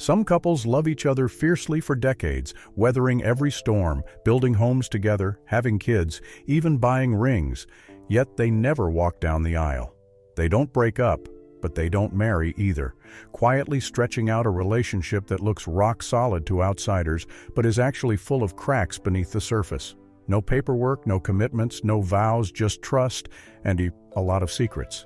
Some couples love each other fiercely for decades, weathering every storm, building homes together, having kids, even buying rings, yet they never walk down the aisle. They don't break up, but they don't marry either, quietly stretching out a relationship that looks rock solid to outsiders, but is actually full of cracks beneath the surface. No paperwork, no commitments, no vows, just trust, and a lot of secrets.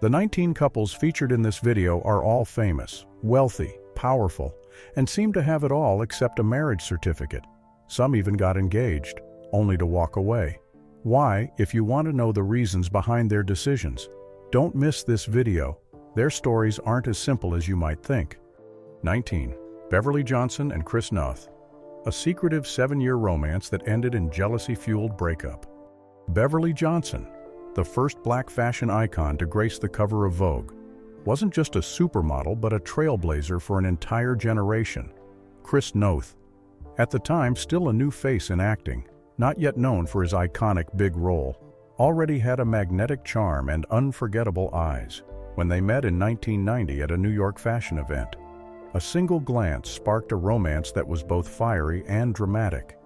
The 19 couples featured in this video are all famous, wealthy, powerful, and seem to have it all except a marriage certificate. Some even got engaged, only to walk away. Why, if you want to know the reasons behind their decisions? Don't miss this video. Their stories aren't as simple as you might think. 19. Beverly Johnson and Chris Noth. A secretive 7-year romance that ended in jealousy-fueled breakup. Beverly Johnson, the first black fashion icon to grace the cover of Vogue, wasn't just a supermodel but a trailblazer for an entire generation. Chris Noth, at the time still a new face in acting, not yet known for his iconic big role, already had a magnetic charm and unforgettable eyes when they met in 1990 at a New York fashion event. A single glance sparked a romance that was both fiery and dramatic.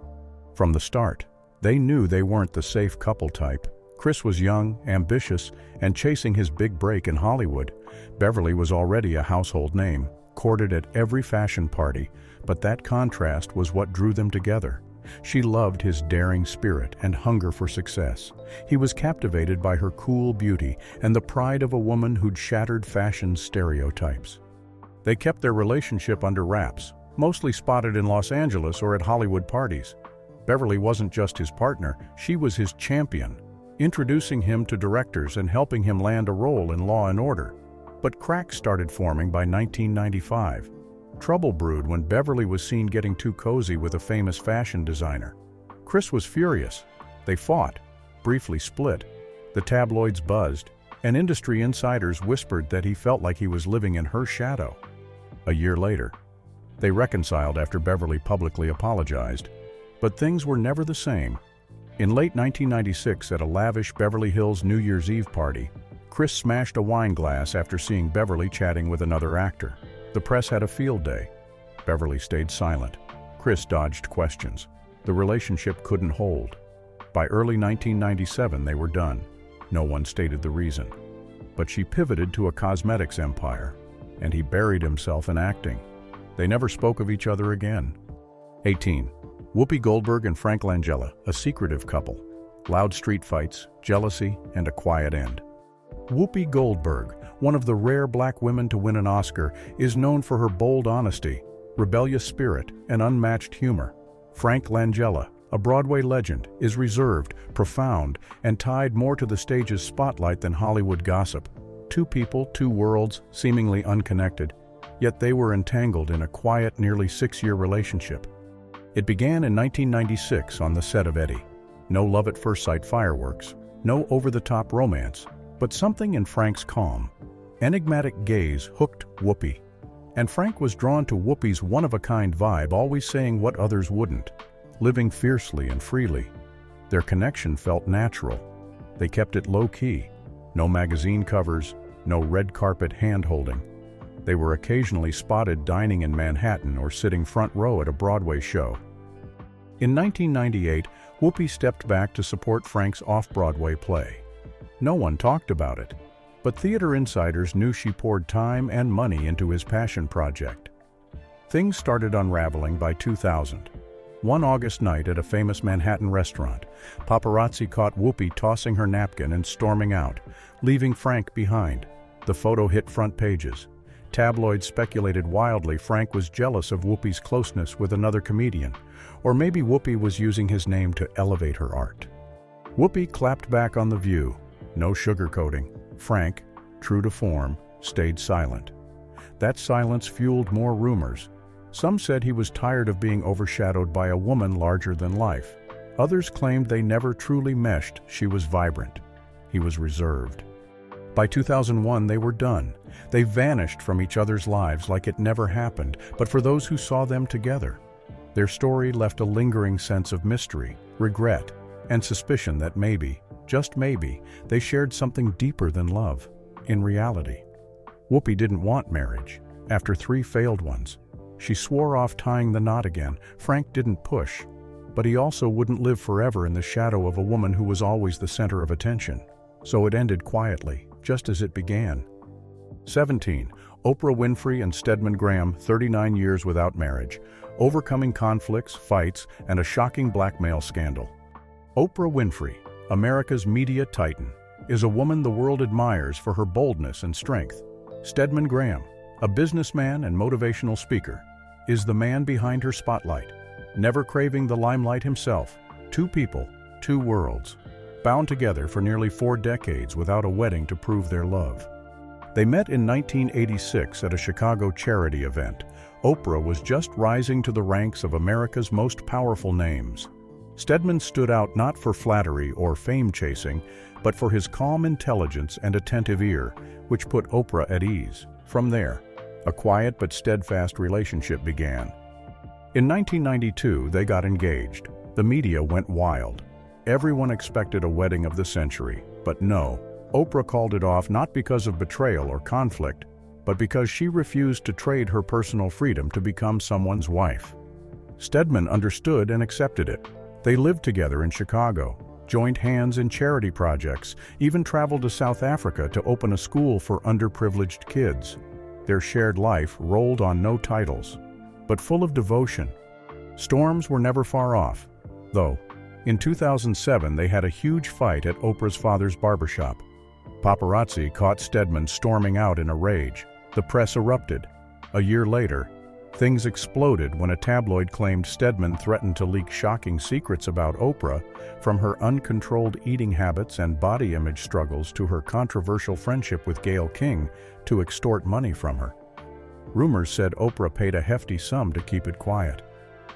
From the start, they knew they weren't the safe couple type. Chris was young, ambitious, and chasing his big break in Hollywood. Beverly was already a household name, courted at every fashion party, but that contrast was what drew them together. She loved his daring spirit and hunger for success. He was captivated by her cool beauty and the pride of a woman who'd shattered fashion's stereotypes. They kept their relationship under wraps, mostly spotted in Los Angeles or at Hollywood parties. Beverly wasn't just his partner, she was his champion, introducing him to directors and helping him land a role in Law and Order. But cracks started forming by 1995. Trouble brewed when Beverly was seen getting too cozy with a famous fashion designer. Chris was furious. They fought, briefly split. The tabloids buzzed, and industry insiders whispered that he felt like he was living in her shadow. A year later, they reconciled after Beverly publicly apologized. But things were never the same. In late 1996, at a lavish Beverly Hills New Year's Eve party, Chris smashed a wine glass after seeing Beverly chatting with another actor. The press had a field day. Beverly stayed silent. Chris dodged questions. The relationship couldn't hold. By early 1997, they were done. No one stated the reason. But she pivoted to a cosmetics empire, and he buried himself in acting. They never spoke of each other again. 18. Whoopi Goldberg and Frank Langella, a secretive couple. Loud street fights, jealousy, and a quiet end. Whoopi Goldberg, one of the rare black women to win an Oscar, is known for her bold honesty, rebellious spirit, and unmatched humor. Frank Langella, a Broadway legend, is reserved, profound, and tied more to the stage's spotlight than Hollywood gossip. Two people, two worlds, seemingly unconnected, yet they were entangled in a quiet, nearly 6-year relationship. It began in 1996 on the set of Eddie. No love at first sight fireworks, no over-the-top romance, but something in Frank's calm, enigmatic gaze hooked Whoopi. And Frank was drawn to Whoopi's one-of-a-kind vibe, always saying what others wouldn't, living fiercely and freely. Their connection felt natural. They kept it low-key. No magazine covers, no red carpet hand-holding. They were occasionally spotted dining in Manhattan or sitting front row at a Broadway show. In 1998, Whoopi stepped back to support Frank's off-Broadway play. No one talked about it, but theater insiders knew she poured time and money into his passion project. Things started unraveling by 2000. One August night at a famous Manhattan restaurant, paparazzi caught Whoopi tossing her napkin and storming out, leaving Frank behind. The photo hit front pages. Tabloids speculated wildly Frank was jealous of Whoopi's closeness with another comedian, or maybe Whoopi was using his name to elevate her art. Whoopi clapped back on The View. No sugarcoating. Frank, true to form, stayed silent. That silence fueled more rumors. Some said he was tired of being overshadowed by a woman larger than life. Others claimed they never truly meshed. She was vibrant. He was reserved. By 2001, they were done. They vanished from each other's lives like it never happened, but for those who saw them together, their story left a lingering sense of mystery, regret, and suspicion that maybe, just maybe, they shared something deeper than love. In reality, Whoopi didn't want marriage. After 3 failed ones, She swore off tying the knot again. Frank didn't push, but he also wouldn't live forever in the shadow of a woman who was always the center of attention. So it ended quietly, just as it began. 17. Oprah Winfrey and Stedman Graham, 39 years without marriage, overcoming conflicts, fights, and a shocking blackmail scandal. Oprah Winfrey, America's media titan, is a woman the world admires for her boldness and strength. Stedman Graham, a businessman and motivational speaker, is the man behind her spotlight, never craving the limelight himself. Two people, two worlds, bound together for nearly 4 decades without a wedding to prove their love. They met in 1986 at a Chicago charity event. Oprah was just rising to the ranks of America's most powerful names. Stedman stood out not for flattery or fame-chasing, but for his calm intelligence and attentive ear, which put Oprah at ease. From there, a quiet but steadfast relationship began. In 1992, they got engaged. The media went wild. Everyone expected a wedding of the century, but no. Oprah called it off not because of betrayal or conflict, but because she refused to trade her personal freedom to become someone's wife. Stedman understood and accepted it. They lived together in Chicago, joined hands in charity projects, even traveled to South Africa to open a school for underprivileged kids. Their shared life rolled on no titles, but full of devotion. Storms were never far off, though. In 2007, they had a huge fight at Oprah's father's barbershop. Paparazzi caught Stedman storming out in a rage. The press erupted. A year later, things exploded when a tabloid claimed Stedman threatened to leak shocking secrets about Oprah, from her uncontrolled eating habits and body image struggles to her controversial friendship with Gayle King, to extort money from her. Rumors said Oprah paid a hefty sum to keep it quiet.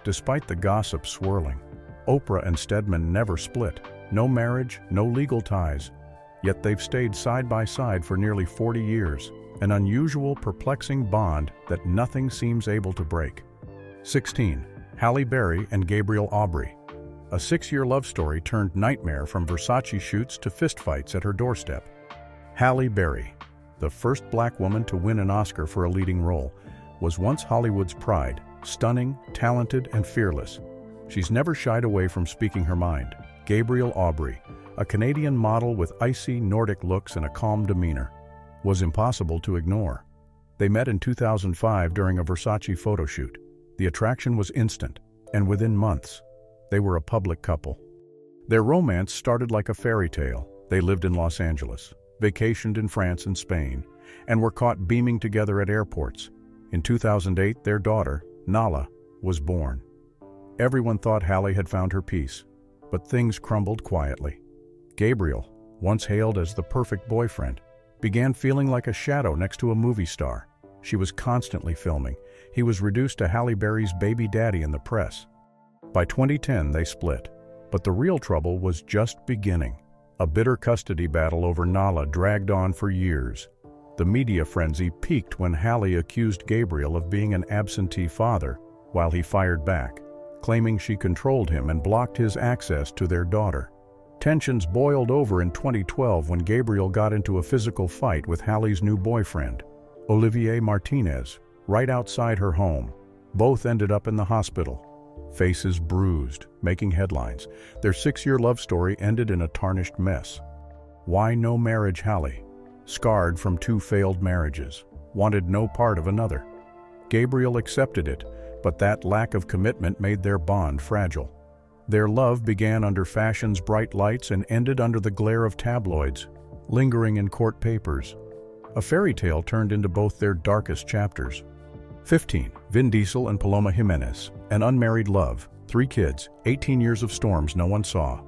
Despite the gossip swirling, Oprah and Stedman never split. No marriage, no legal ties. Yet they've stayed side by side for nearly 40 years, an unusual, perplexing bond that nothing seems able to break. 16. Halle Berry and Gabriel Aubry. A 6-year love story turned nightmare from Versace shoots to fistfights at her doorstep. Halle Berry, the first black woman to win an Oscar for a leading role, was once Hollywood's pride, stunning, talented, and fearless. She's never shied away from speaking her mind. Gabriel Aubry, a Canadian model with icy Nordic looks and a calm demeanor, was impossible to ignore. They met in 2005 during a Versace photo shoot. The attraction was instant, and within months, they were a public couple. Their romance started like a fairy tale. They lived in Los Angeles, vacationed in France and Spain, and were caught beaming together at airports. In 2008, their daughter, Nala, was born. Everyone thought Halle had found her peace, but things crumbled quietly. Gabriel, once hailed as the perfect boyfriend, began feeling like a shadow next to a movie star. She was constantly filming. He was reduced to Halle Berry's baby daddy in the press. By 2010, they split. But the real trouble was just beginning. A bitter custody battle over Nala dragged on for years. The media frenzy peaked when Halle accused Gabriel of being an absentee father, while he fired back, claiming she controlled him and blocked his access to their daughter. Tensions boiled over in 2012 when Gabriel got into a physical fight with Halle's new boyfriend, Olivier Martinez, right outside her home. Both ended up in the hospital, faces bruised, making headlines. Their 6-year love story ended in a tarnished mess. Why no marriage? Halle, scarred from 2 failed marriages, wanted no part of another. Gabriel accepted it, but that lack of commitment made their bond fragile. Their love began under fashion's bright lights and ended under the glare of tabloids, lingering in court papers. A fairy tale turned into both their darkest chapters. 15. Vin Diesel and Paloma Jimenez, an unmarried love, 3 kids, 18 years of storms no one saw.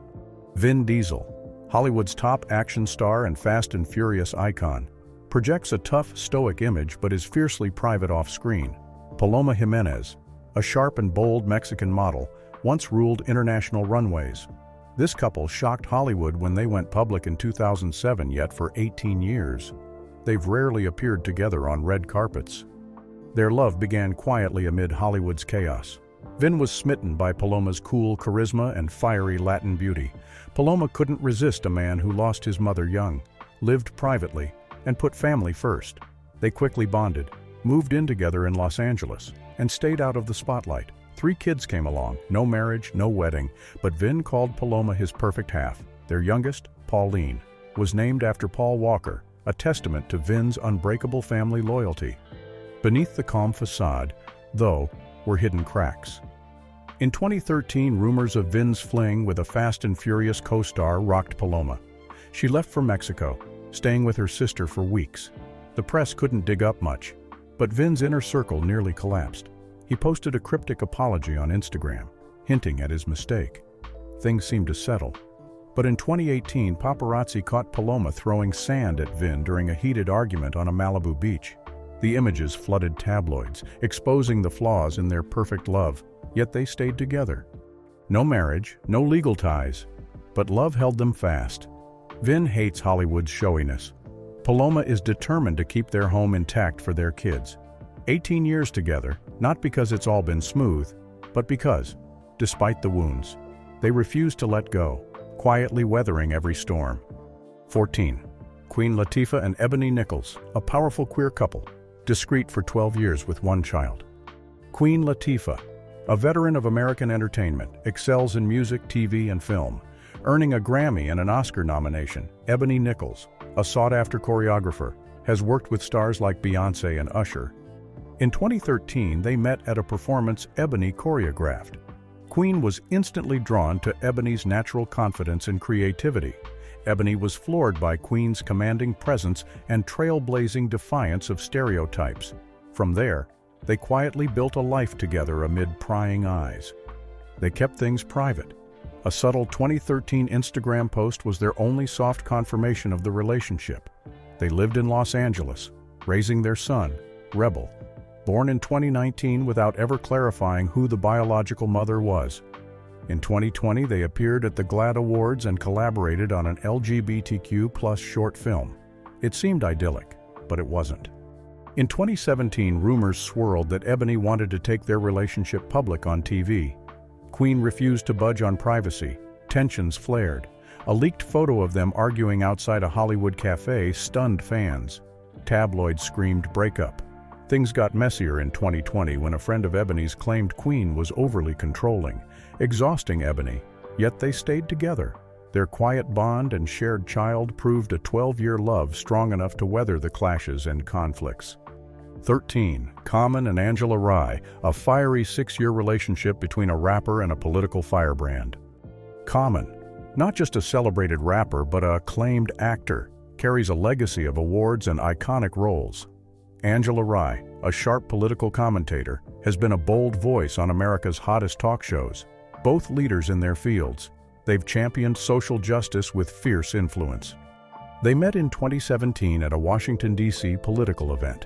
Vin Diesel, Hollywood's top action star and Fast and Furious icon, projects a tough, stoic image but is fiercely private off-screen. Paloma Jimenez, a sharp and bold Mexican model, once ruled international runways. This couple shocked Hollywood when they went public in 2007, yet for 18 years, they've rarely appeared together on red carpets. Their love began quietly amid Hollywood's chaos. Vin was smitten by Paloma's cool charisma and fiery Latin beauty. Paloma couldn't resist a man who lost his mother young, lived privately, and put family first. They quickly bonded, moved in together in Los Angeles, and stayed out of the spotlight. 3 kids came along, no marriage, no wedding, but Vin called Paloma his perfect half. Their youngest, Pauline, was named after Paul Walker, a testament to Vin's unbreakable family loyalty. Beneath the calm facade, though, were hidden cracks. In 2013, rumors of Vin's fling with a Fast and Furious co-star rocked Paloma. She left for Mexico, staying with her sister for weeks. The press couldn't dig up much, but Vin's inner circle nearly collapsed. He posted a cryptic apology on Instagram, hinting at his mistake. Things seemed to settle. But in 2018, paparazzi caught Paloma throwing sand at Vin during a heated argument on a Malibu beach. The images flooded tabloids, exposing the flaws in their perfect love, yet they stayed together. No marriage, no legal ties, but love held them fast. Vin hates Hollywood's showiness. Paloma is determined to keep their home intact for their kids. 18 years together, not because it's all been smooth, but because, despite the wounds, they refuse to let go, quietly weathering every storm. 14. Queen Latifah and Ebony Nichols, a powerful queer couple, discreet for 12 years with 1 child. Queen Latifah, a veteran of American entertainment, excels in music, TV, and film, earning a Grammy and an Oscar nomination. Ebony Nichols, a sought-after choreographer, has worked with stars like Beyoncé and Usher. In 2013, they met at a performance Ebony choreographed. Queen was instantly drawn to Ebony's natural confidence and creativity. Ebony was floored by Queen's commanding presence and trailblazing defiance of stereotypes. From there, they quietly built a life together amid prying eyes. They kept things private. A subtle 2013 Instagram post was their only soft confirmation of the relationship. They lived in Los Angeles, raising their son, Rebel, born in 2019 without ever clarifying who the biological mother was. In 2020, they appeared at the GLAAD Awards and collaborated on an LGBTQ+ short film. It seemed idyllic, but it wasn't. In 2017, rumors swirled that Ebony wanted to take their relationship public on TV. Queen refused to budge on privacy. Tensions flared. A leaked photo of them arguing outside a Hollywood cafe stunned fans. Tabloids screamed breakup. Things got messier in 2020 when a friend of Ebony's claimed Queen was overly controlling, exhausting Ebony, yet they stayed together. Their quiet bond and shared child proved a 12-year love strong enough to weather the clashes and conflicts. 13. Common and Angela Rye, a fiery 6-year relationship between a rapper and a political firebrand. Common, not just a celebrated rapper but a acclaimed actor, carries a legacy of awards and iconic roles. Angela Rye, a sharp political commentator, has been a bold voice on America's hottest talk shows. Both leaders in their fields, they've championed social justice with fierce influence. They met in 2017 at a Washington, D.C. political event.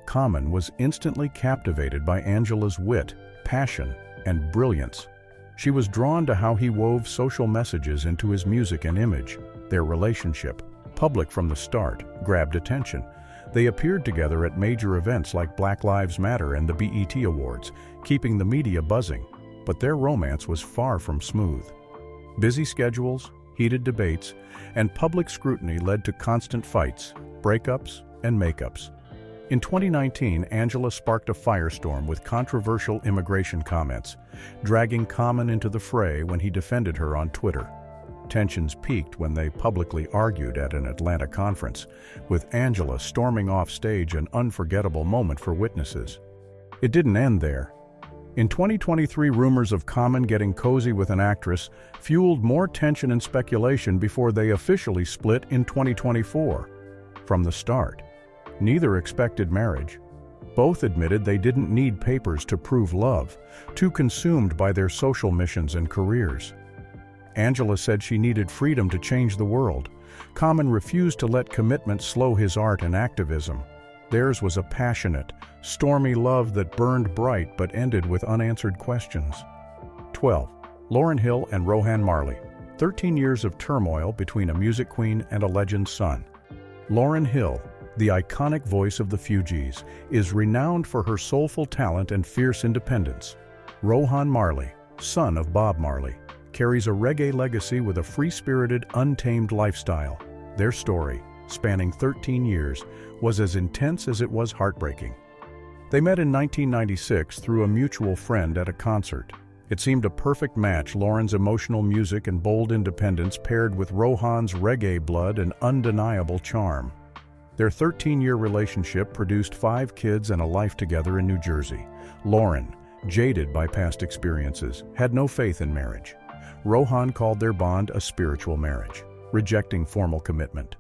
Common was instantly captivated by Angela's wit, passion, and brilliance. She was drawn to how he wove social messages into his music and image. Their relationship, public from the start, grabbed attention. They appeared together at major events like Black Lives Matter and the BET Awards, keeping the media buzzing. But their romance was far from smooth. Busy schedules, heated debates, and public scrutiny led to constant fights, breakups, and makeups. In 2019, Angela sparked a firestorm with controversial immigration comments, dragging Common into the fray when he defended her on Twitter. Tensions peaked when they publicly argued at an Atlanta conference, with Angela storming off stage, an unforgettable moment for witnesses. It didn't end there. In 2023, rumors of Common getting cozy with an actress fueled more tension and speculation before they officially split in 2024. From the start, neither expected marriage. Both admitted they didn't need papers to prove love, too consumed by their social missions and careers. Angela said she needed freedom to change the world. Common refused to let commitment slow his art and activism. Theirs was a passionate, stormy love that burned bright but ended with unanswered questions. 12. Lauryn Hill and Rohan Marley. 13 years of turmoil between a music queen and a legend's son. Lauryn Hill, the iconic voice of the Fugees, is renowned for her soulful talent and fierce independence. Rohan Marley, son of Bob Marley, carries a reggae legacy with a free-spirited, untamed lifestyle. Their story, spanning 13 years, was as intense as it was heartbreaking. They met in 1996 through a mutual friend at a concert. It seemed a perfect match, Lauryn's emotional music and bold independence paired with Rohan's reggae blood and undeniable charm. Their 13-year relationship produced 5 kids and a life together in New Jersey. Lauryn, jaded by past experiences, had no faith in marriage. Rohan called their bond a spiritual marriage, rejecting formal commitment.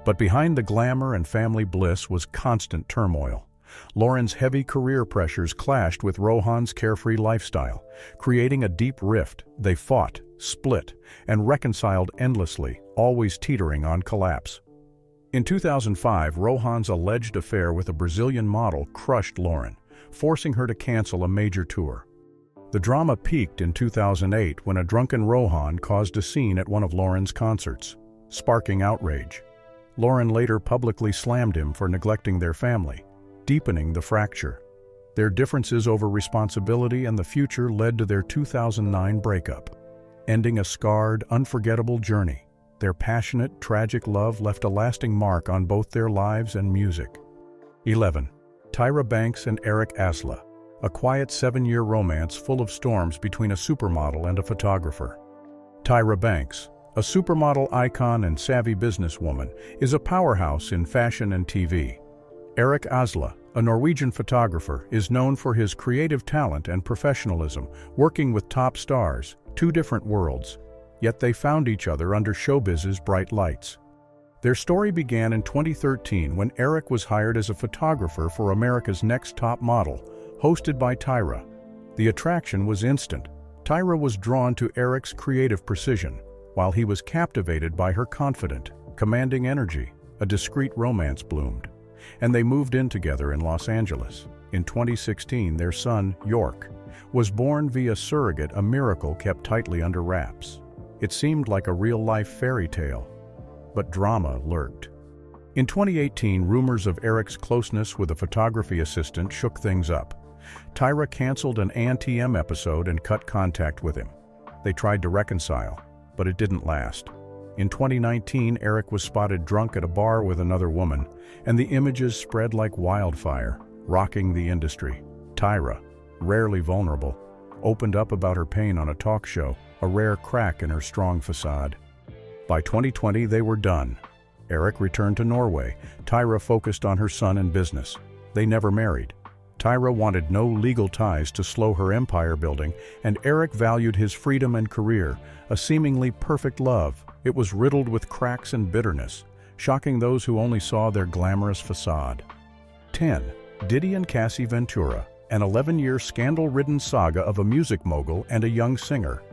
But behind the glamour and family bliss was constant turmoil. Lauryn's heavy career pressures clashed with Rohan's carefree lifestyle, creating a deep rift. They fought, split, and reconciled endlessly, always teetering on collapse. In 2005, Rohan's alleged affair with a Brazilian model crushed Lauryn, forcing her to cancel a major tour. The drama peaked in 2008 when a drunken Rohan caused a scene at one of Lauryn's concerts, sparking outrage. Lauryn later publicly slammed him for neglecting their family, deepening the fracture. Their differences over responsibility and the future led to their 2009 breakup, ending a scarred, unforgettable journey. Their passionate, tragic love left a lasting mark on both their lives and music. 11. Tyra Banks and Erik Asla, a quiet 7-year romance full of storms between a supermodel and a photographer. Tyra Banks, a supermodel icon and savvy businesswoman, is a powerhouse in fashion and TV. Erik Asla, a Norwegian photographer, is known for his creative talent and professionalism, working with top stars, 2 different worlds. Yet they found each other under showbiz's bright lights. Their story began in 2013 when Erik was hired as a photographer for America's Next Top Model, hosted by Tyra. The attraction was instant. Tyra was drawn to Erik's creative precision, while he was captivated by her confident, commanding energy. A discreet romance bloomed, and they moved in together in Los Angeles. In 2016, their son, York, was born via surrogate, a miracle kept tightly under wraps. It seemed like a real-life fairy tale, but drama lurked. In 2018, rumors of Erik's closeness with a photography assistant shook things up. Tyra canceled an ANTM episode and cut contact with him. They tried to reconcile, but it didn't last. In 2019, Erik was spotted drunk at a bar with another woman, and the images spread like wildfire, rocking the industry. Tyra, rarely vulnerable, opened up about her pain on a talk show, a rare crack in her strong facade. By 2020, they were done. Erik returned to Norway. Tyra focused on her son and business. They never married. Tyra wanted no legal ties to slow her empire building, and Erik valued his freedom and career, a seemingly perfect love. It was riddled with cracks and bitterness, shocking those who only saw their glamorous facade. 10. Diddy and Cassie Ventura, an 11-year scandal-ridden saga of a music mogul and a young singer.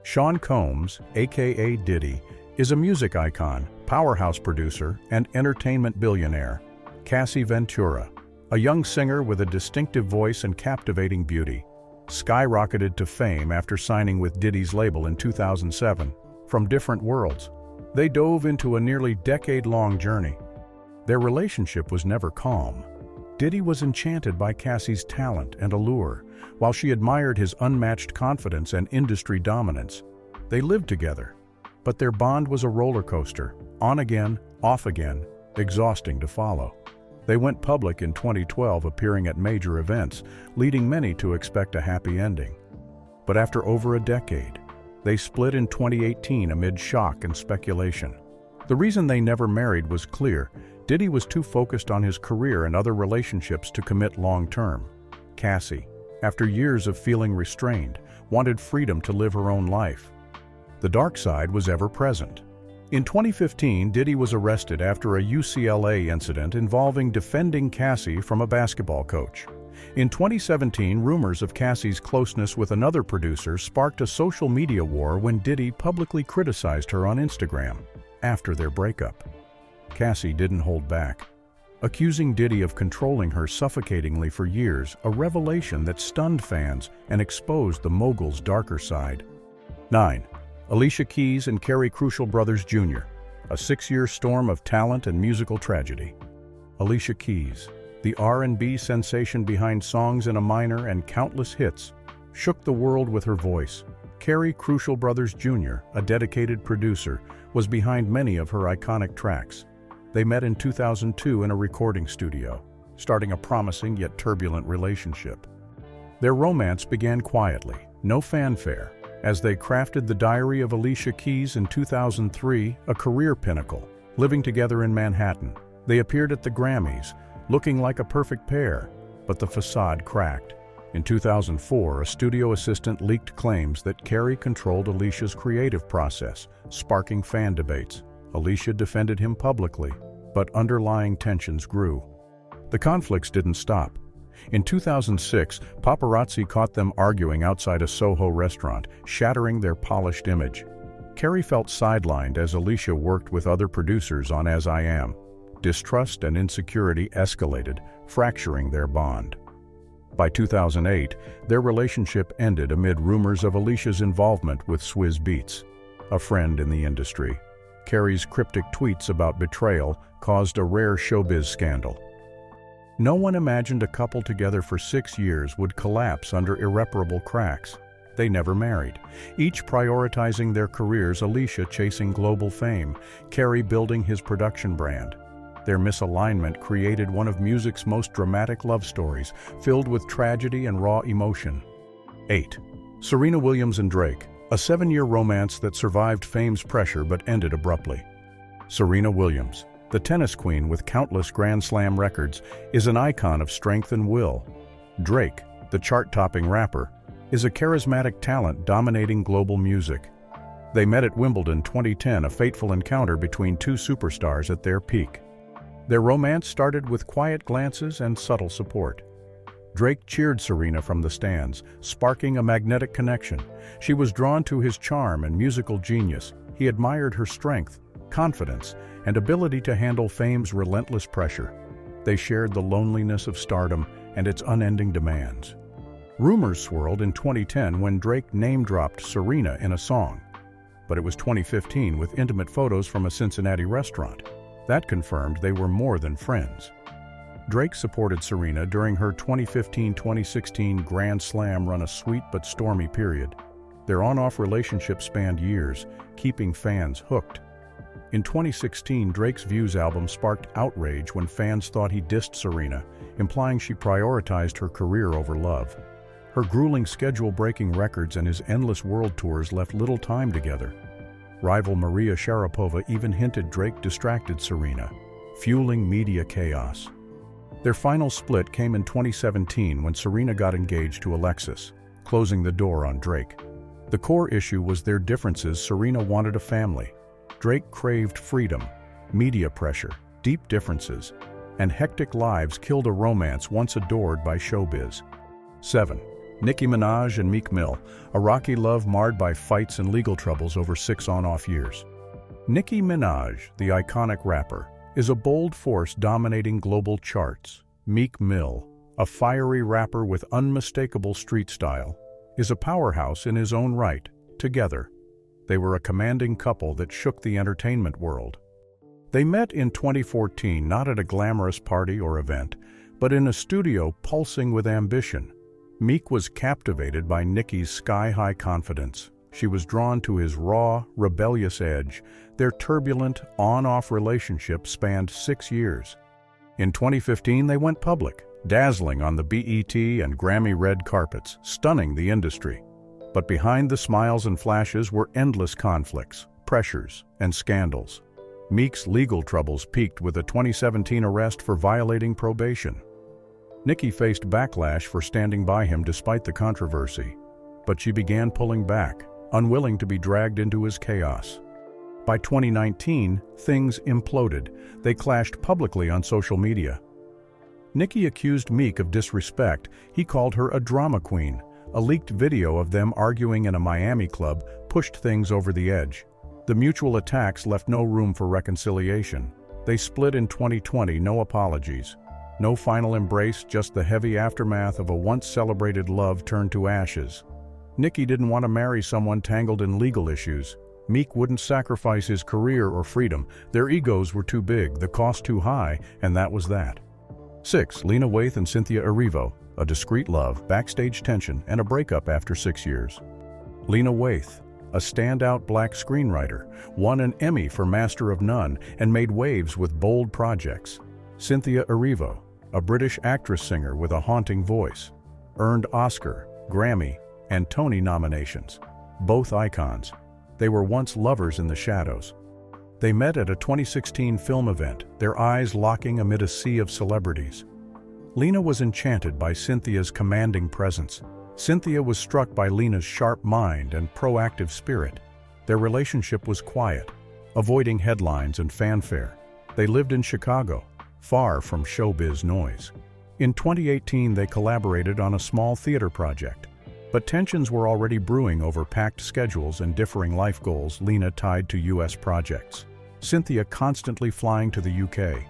Sean Combs, aka Diddy, is a music icon, powerhouse producer, and entertainment billionaire. Cassie Ventura, a young singer with a distinctive voice and captivating beauty, skyrocketed to fame after signing with Diddy's label in 2007. From different worlds, they dove into a nearly decade-long journey. Their relationship was never calm. Diddy was enchanted by Cassie's talent and allure, while she admired his unmatched confidence and industry dominance. They lived together, but their bond was a roller coaster, on again, off again, exhausting to follow. They went public in 2012, appearing at major events, leading many to expect a happy ending. But after over a decade, they split in 2018 amid shock and speculation. The reason they never married was clear. Diddy was too focused on his career and other relationships to commit long-term. Cassie, after years of feeling restrained, wanted freedom to live her own life. The dark side was ever present. In 2015, Diddy was arrested after a UCLA incident involving defending Cassie from a basketball coach. In 2017, rumors of Cassie's closeness with another producer sparked a social media war when Diddy publicly criticized her on Instagram after their breakup. Cassie didn't hold back, accusing Diddy of controlling her suffocatingly for years, a revelation that stunned fans and exposed the mogul's darker side. 9. Alicia Keys and Kerry Crucial Brothers Jr., a 6-year storm of talent and musical tragedy. Alicia Keys, the R&B sensation behind Songs in a Minor and countless hits, shook the world with her voice. Kerry Crucial Brothers Jr., a dedicated producer, was behind many of her iconic tracks. They met in 2002 in a recording studio. starting a promising yet turbulent relationship. Their romance began quietly, no fanfare, as they crafted The Diary of Alicia Keys in 2003, a career pinnacle. Living together in Manhattan, they appeared at the Grammys, looking like a perfect pair, but the facade cracked. In 2004, a studio assistant leaked claims that Kerry controlled Alicia's creative process, sparking fan debates. Alicia defended him publicly, but underlying tensions grew. The conflicts didn't stop. In 2006, paparazzi caught them arguing outside a Soho restaurant, shattering their polished image. Kerry felt sidelined as Alicia worked with other producers on As I Am. Distrust and insecurity escalated, fracturing their bond. By 2008, their relationship ended amid rumors of Alicia's involvement with Swizz Beatz, a friend in the industry. Kerry's cryptic tweets about betrayal caused a rare showbiz scandal. No one imagined a couple together for 6 years would collapse under irreparable cracks. They never married, each prioritizing their careers, Alicia chasing global fame, Kerry building his production brand. Their misalignment created one of music's most dramatic love stories, filled with tragedy and raw emotion. 8. Serena Williams and Drake, a 7-year romance that survived fame's pressure but ended abruptly. Serena Williams, the tennis queen with countless Grand Slam records, is an icon of strength and will. Drake, the chart-topping rapper, is a charismatic talent dominating global music. They met at Wimbledon 2010, a fateful encounter between two superstars at their peak. Their romance started with quiet glances and subtle support. Drake cheered Serena from the stands, sparking a magnetic connection. She was drawn to his charm and musical genius. He admired her strength, confidence, and ability to handle fame's relentless pressure. They shared the loneliness of stardom and its unending demands. Rumors swirled in 2010 when Drake name-dropped Serena in a song. But it was 2015 with intimate photos from a Cincinnati restaurant. That confirmed they were more than friends. Drake supported Serena during her 2015-2016 Grand Slam run, a sweet but stormy period. Their on-off relationship spanned years, keeping fans hooked. In 2016, Drake's Views album sparked outrage when fans thought he dissed Serena, implying she prioritized her career over love. Her grueling schedule, breaking records, and his endless world tours left little time together. Rival Maria Sharapova even hinted Drake distracted Serena, fueling media chaos. Their final split came in 2017 when Serena got engaged to Alexis, closing the door on Drake. The core issue was their differences. Serena wanted a family. Drake craved freedom. Media pressure, deep differences, and hectic lives killed a romance once adored by showbiz. 7. Nicki Minaj and Meek Mill, a rocky love marred by fights and legal troubles over 6 on-off years. Nicki Minaj, the iconic rapper, is a bold force dominating global charts. Meek Mill, a fiery rapper with unmistakable street style, is a powerhouse in his own right. Together, they were a commanding couple that shook the entertainment world. They met in 2014, not at a glamorous party or event, but in a studio pulsing with ambition. Meek was captivated by Nicki's sky-high confidence. She was drawn to his raw, rebellious edge. Their turbulent, on-off relationship spanned 6 years. In 2015, they went public, dazzling on the BET and Grammy red carpets, stunning the industry. But behind the smiles and flashes were endless conflicts, pressures, and scandals. Meek's legal troubles peaked with a 2017 arrest for violating probation. Nicki faced backlash for standing by him despite the controversy, but she began pulling back, unwilling to be dragged into his chaos. By 2019, things imploded. They clashed publicly on social media. Nicki accused Meek of disrespect. He called her a drama queen. A leaked video of them arguing in a Miami club pushed things over the edge. The mutual attacks left no room for reconciliation. They split in 2020, no apologies. No final embrace, just the heavy aftermath of a once-celebrated love turned to ashes. Nicki didn't want to marry someone tangled in legal issues. Meek wouldn't sacrifice his career or freedom. Their egos were too big, the cost too high, and that was that. 6. Lena Waithe and Cynthia Erivo, a discreet love, backstage tension, and a breakup after 6 years. Lena Waithe, a standout black screenwriter, won an Emmy for Master of None and made waves with bold projects. Cynthia Erivo, a British actress-singer with a haunting voice. Earned Oscar, Grammy, and Tony nominations. Both icons. They were once lovers in the shadows. They met at a 2016 film event, their eyes locking amid a sea of celebrities. Lena was enchanted by Cynthia's commanding presence. Cynthia was struck by Lena's sharp mind and proactive spirit. Their relationship was quiet, avoiding headlines and fanfare. They lived in Chicago, far from showbiz noise. In 2018, they collaborated on a small theater project. But tensions were already brewing over packed schedules and differing life goals, Lena tied to U.S. projects, Cynthia constantly flying to the UK.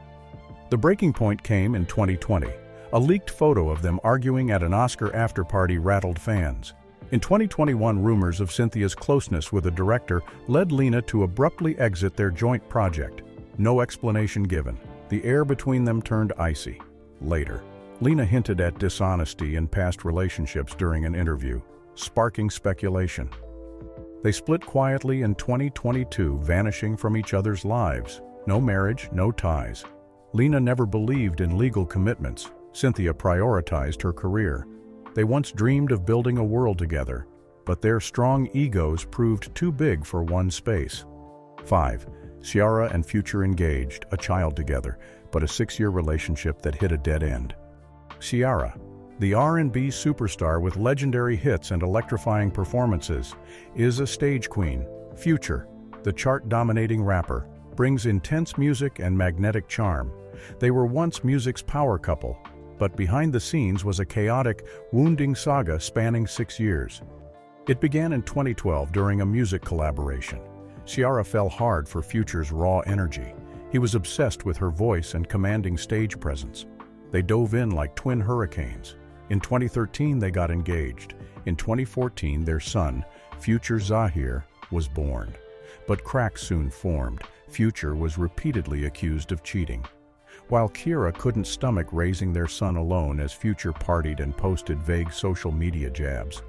The breaking point came in 2020. A leaked photo of them arguing at an Oscar after-party rattled fans. In 2021, rumors of Cynthia's closeness with a director led Lena to abruptly exit their joint project. No explanation given. The air between them turned icy. Later, Lena hinted at dishonesty in past relationships during an interview, sparking speculation. They split quietly in 2022, vanishing from each other's lives. No marriage, no ties. Lena never believed in legal commitments. Cynthia prioritized her career. They once dreamed of building a world together, but their strong egos proved too big for one space. 5. Ciara and Future engaged, a child together, but a 6-year relationship that hit a dead end. Ciara, the R&B superstar with legendary hits and electrifying performances, is a stage queen. Future, the chart-dominating rapper, brings intense music and magnetic charm. They were once music's power couple, but behind the scenes was a chaotic, wounding saga spanning 6 years. It began in 2012 during a music collaboration. Ciara fell hard for Future's raw energy. He was obsessed with her voice and commanding stage presence. They dove in like twin hurricanes. In 2013, they got engaged. In 2014, their son, Future Zahir, was born. But cracks soon formed. Future was repeatedly accused of cheating. While Ciara couldn't stomach raising their son alone as Future partied and posted vague social media jabs.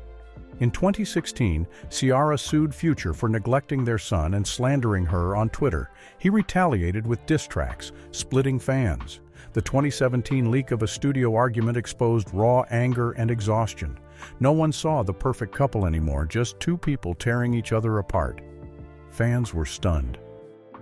In 2016, Ciara sued Future for neglecting their son and slandering her on Twitter. He retaliated with diss tracks, splitting fans. The 2017 leak of a studio argument exposed raw anger and exhaustion. No one saw the perfect couple anymore, just two people tearing each other apart. Fans were stunned.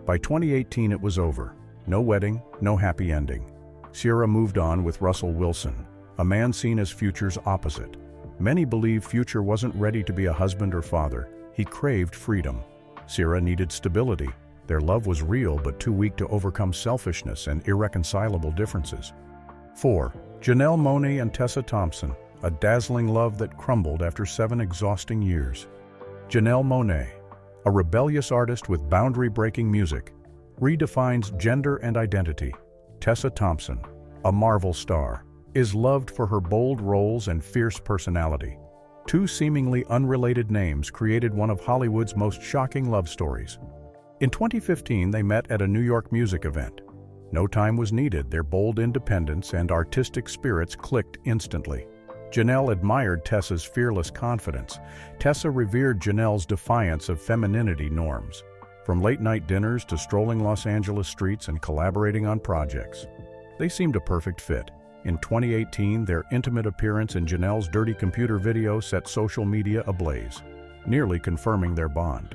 By 2018, it was over. No wedding, no happy ending. Ciara moved on with Russell Wilson, a man seen as Future's opposite. Many believe Future wasn't ready to be a husband or father. He craved freedom. Ciara needed stability. Their love was real but too weak to overcome selfishness and irreconcilable differences. 4. Janelle Monáe and Tessa Thompson, a dazzling love that crumbled after 7 exhausting years. Janelle Monáe, a rebellious artist with boundary-breaking music, redefines gender and identity. Tessa Thompson, a Marvel star, is loved for her bold roles and fierce personality. Two seemingly unrelated names created one of Hollywood's most shocking love stories. In 2015, they met at a New York music event. No time was needed, their bold independence and artistic spirits clicked instantly. Janelle admired Tessa's fearless confidence. Tessa revered Janelle's defiance of femininity norms. From late-night dinners to strolling Los Angeles streets and collaborating on projects, they seemed a perfect fit. In 2018, their intimate appearance in Janelle's dirty computer video set social media ablaze, nearly confirming their bond.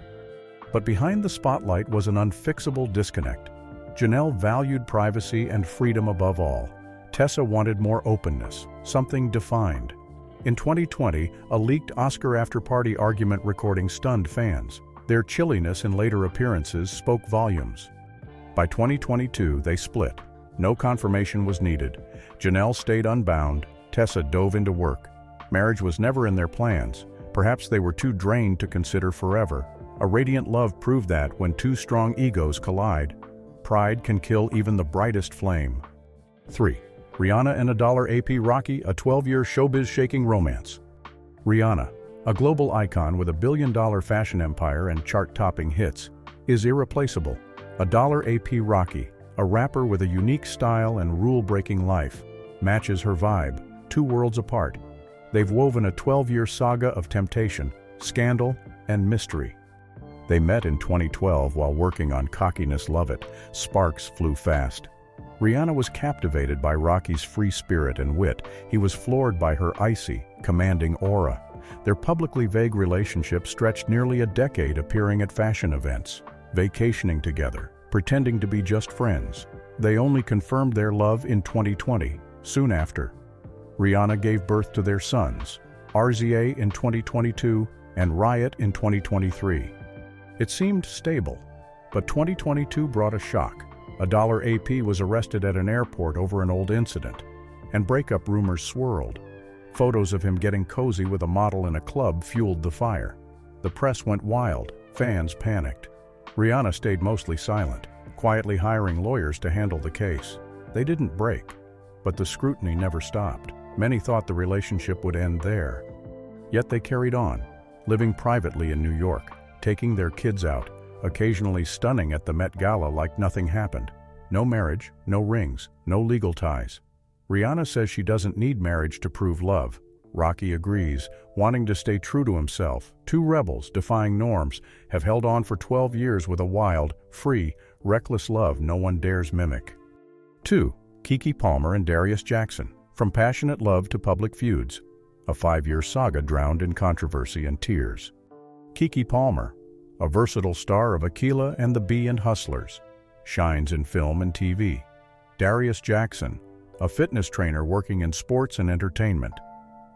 But behind the spotlight was an unfixable disconnect. Janelle valued privacy and freedom above all. Tessa wanted more openness, something defined. In 2020, a leaked Oscar after-party argument recording stunned fans. Their chilliness in later appearances spoke volumes. By 2022, they split. No confirmation was needed. Janelle stayed unbound. Tessa dove into work. Marriage was never in their plans. Perhaps they were too drained to consider forever. A radiant love proved that when two strong egos collide, pride can kill even the brightest flame. 3. Rihanna and $AP Rocky, a 12-year showbiz-shaking romance. Rihanna, a global icon with $1 billion fashion empire and chart-topping hits, is irreplaceable. $AP Rocky, a rapper with a unique style and rule-breaking life, matches her vibe, 2 worlds apart. They've woven a 12-year saga of temptation, scandal, and mystery. They met in 2012 while working on Cockiness Love It. Sparks flew fast. Rihanna was captivated by Rocky's free spirit and wit. He was floored by her icy, commanding aura. Their publicly vague relationship stretched nearly a decade, appearing at fashion events, vacationing together, pretending to be just friends. They only confirmed their love in 2020, soon after. Rihanna gave birth to their sons, RZA in 2022 and Riot in 2023. It seemed stable, but 2022 brought a shock. A $AP was arrested at an airport over an old incident, and breakup rumors swirled. Photos of him getting cozy with a model in a club fueled the fire. The press went wild, fans panicked. Rihanna stayed mostly silent, quietly hiring lawyers to handle the case. They didn't break, but the scrutiny never stopped. Many thought the relationship would end there. Yet they carried on, living privately in New York, taking their kids out, occasionally stunning at the Met Gala like nothing happened. No marriage, no rings, no legal ties. Rihanna says she doesn't need marriage to prove love. Rocky agrees, wanting to stay true to himself. Two rebels, defying norms, have held on for 12 years with a wild, free, reckless love no one dares mimic. 2. Keke Palmer and Darius Jackson. From passionate love to public feuds. A 5-year saga drowned in controversy and tears. Keke Palmer, a versatile star of Aquila and the Bee and Hustlers, shines in film and TV. Darius Jackson, a fitness trainer working in sports and entertainment,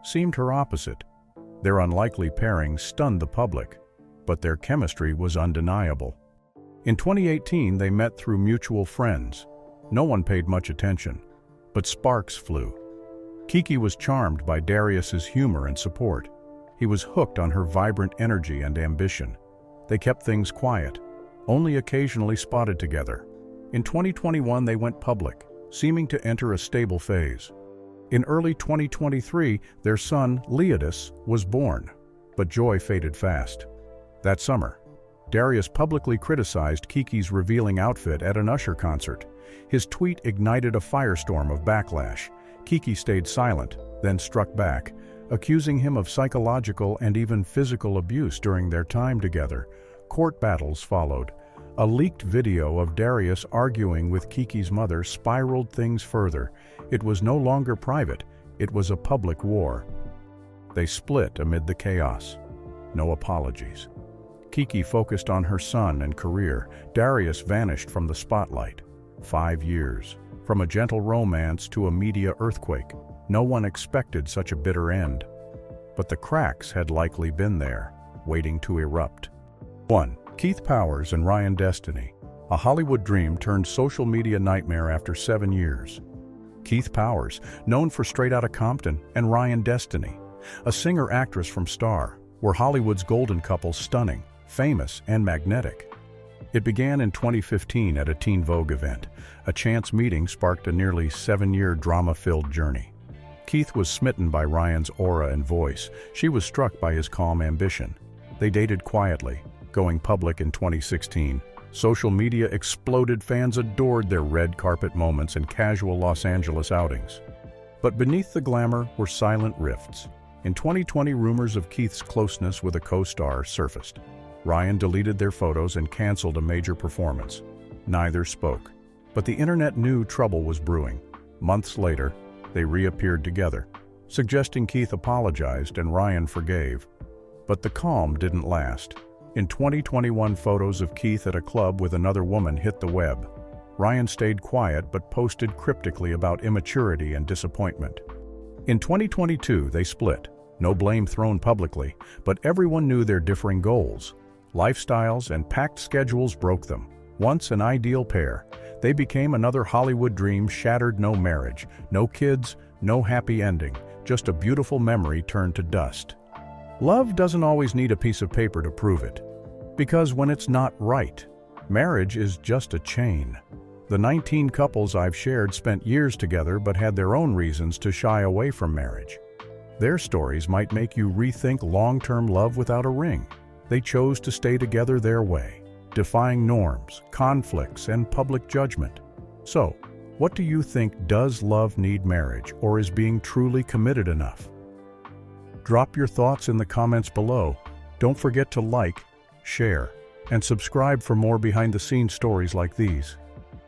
seemed her opposite. Their unlikely pairing stunned the public, but their chemistry was undeniable. In 2018, they met through mutual friends. No one paid much attention, but sparks flew. Keke was charmed by Darius's humor and support. He was hooked on her vibrant energy and ambition. They kept things quiet, only occasionally spotted together. In 2021, they went public, seeming to enter a stable phase. In early 2023, their son, Leodis, was born, but joy faded fast. That summer, Darius publicly criticized Keke's revealing outfit at an Usher concert. His tweet ignited a firestorm of backlash. Keke stayed silent, then struck back, accusing him of psychological and even physical abuse during their time together. Court battles followed. A leaked video of Darius arguing with Keke's mother spiraled things further. It was no longer private, it was a public war. They split amid the chaos. No apologies. Keke focused on her son and career. Darius vanished from the spotlight. 5 years. From a gentle romance to a media earthquake. No one expected such a bitter end. But the cracks had likely been there, waiting to erupt. 1. Keith Powers and Ryan Destiny. A Hollywood dream turned social media nightmare after 7 years. Keith Powers, known for Straight Outta Compton, and Ryan Destiny, a singer-actress from Star, were Hollywood's golden couple, stunning, famous, and magnetic. It began in 2015 at a Teen Vogue event. A chance meeting sparked a nearly 7-year drama-filled journey. Keith was smitten by Ryan's aura and voice. She was struck by his calm ambition. They dated quietly, going public in 2016. Social media exploded. Fans adored their red carpet moments and casual Los Angeles outings. But beneath the glamour were silent rifts. In 2020, rumors of Keith's closeness with a co-star surfaced. Ryan deleted their photos and canceled a major performance. Neither spoke. But the internet knew trouble was brewing. Months later, they reappeared together, suggesting Keith apologized and Ryan forgave. But the calm didn't last. In 2021, photos of Keith at a club with another woman hit the web. Ryan stayed quiet but posted cryptically about immaturity and disappointment. In 2022, they split. No blame thrown publicly, but everyone knew their differing goals. Lifestyles and packed schedules broke them. Once an ideal pair, they became another Hollywood dream shattered. No marriage, no kids, no happy ending, just a beautiful memory turned to dust. Love doesn't always need a piece of paper to prove it. Because when it's not right, marriage is just a chain. The 19 couples I've shared spent years together but had their own reasons to shy away from marriage. Their stories might make you rethink long-term love without a ring. They chose to stay together their way, defying norms, conflicts, and public judgment. So, what do you think? Does love need marriage, or is being truly committed enough? Drop your thoughts in the comments below. Don't forget to like, share, and subscribe for more behind-the-scenes stories like these.